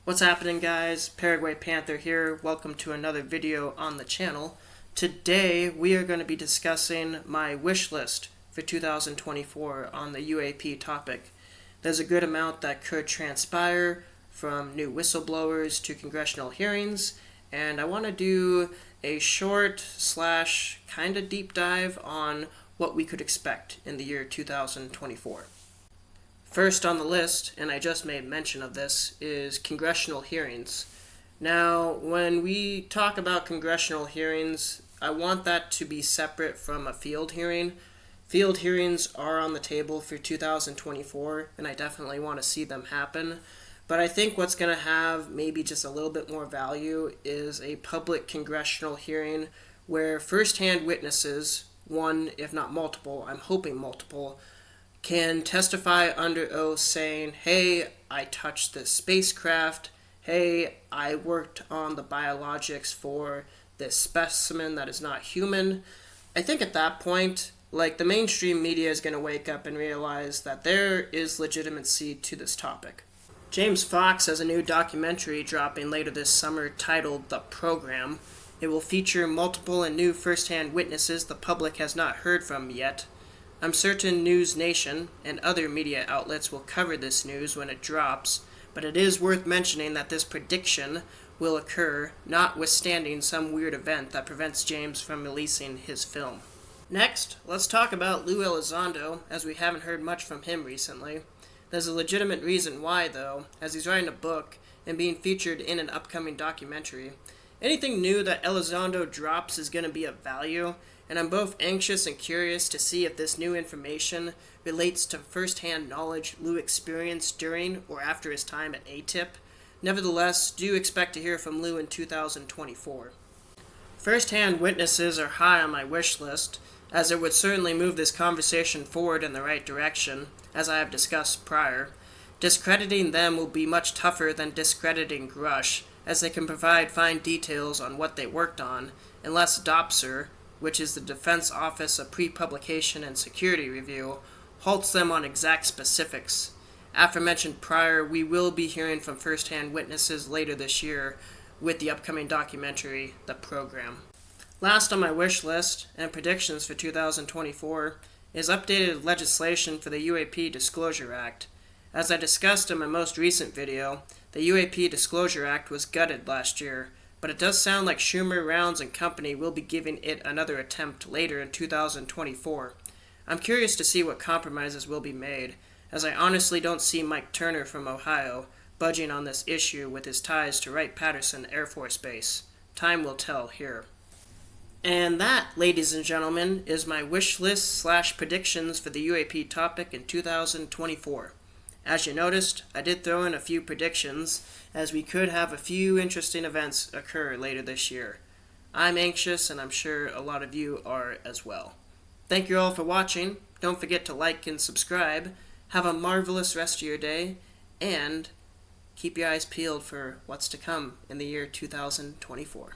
What's happening, guys? Paraguay Panther here. Welcome to another video on the channel. Today we are going to be discussing my wish list for 2024 on the UAP topic. There's a good amount that could transpire, from new whistleblowers to congressional hearings, and I want to do a short slash kind of deep dive on what we could expect in the year 2024. First on the list, and I just made mention of this, is congressional hearings. Now, when we talk about congressional hearings, I want that to be separate from a field hearing. Field hearings are on the table for 2024, and I definitely want to see them happen. But I think what's going to have maybe just a little bit more value is a public congressional hearing where first-hand witnesses, one if not multiple, I'm hoping multiple, can testify under oath saying, hey, I touched this spacecraft, hey, I worked on the biologics for this specimen that is not human. I think at that point, the mainstream media is going to wake up and realize that there is legitimacy to this topic. James Fox has a new documentary dropping later this summer titled The Program. It will feature multiple and new first-hand witnesses the public has not heard from yet. I'm certain News Nation and other media outlets will cover this news when it drops, but it is worth mentioning that this prediction will occur notwithstanding some weird event that prevents James from releasing his film. Next, let's talk about Lou Elizondo, as we haven't heard much from him recently. There's a legitimate reason why, though, as he's writing a book and being featured in an upcoming documentary. Anything new that Elizondo drops is going to be of value, and I'm both anxious and curious to see if this new information relates to first-hand knowledge Lou experienced during or after his time at ATIP. Nevertheless, do expect to hear from Lou in 2024. First-hand witnesses are high on my wish list, as it would certainly move this conversation forward in the right direction, as I have discussed prior. Discrediting them will be much tougher than discrediting Grush, as they can provide fine details on what they worked on, unless DOPSR, which is the Defense Office of Pre-Publication and Security Review, halts them on exact specifics. Aforementioned prior, we will be hearing from first-hand witnesses later this year with the upcoming documentary, The Program. Last on my wish list, and predictions for 2024, is updated legislation for the UAP Disclosure Act. As I discussed in my most recent video, the UAP Disclosure Act was gutted last year, but it does sound like Schumer, Rounds, and company will be giving it another attempt later in 2024. I'm curious to see what compromises will be made, as I honestly don't see Mike Turner from Ohio budging on this issue with his ties to Wright-Patterson Air Force Base. Time will tell here. And that, ladies and gentlemen, is my wish list slash predictions for the UAP topic in 2024. As you noticed, I did throw in a few predictions, as we could have a few interesting events occur later this year. I'm anxious, and I'm sure a lot of you are as well. Thank you all for watching. Don't forget to like and subscribe. Have a marvelous rest of your day, and keep your eyes peeled for what's to come in the year 2024.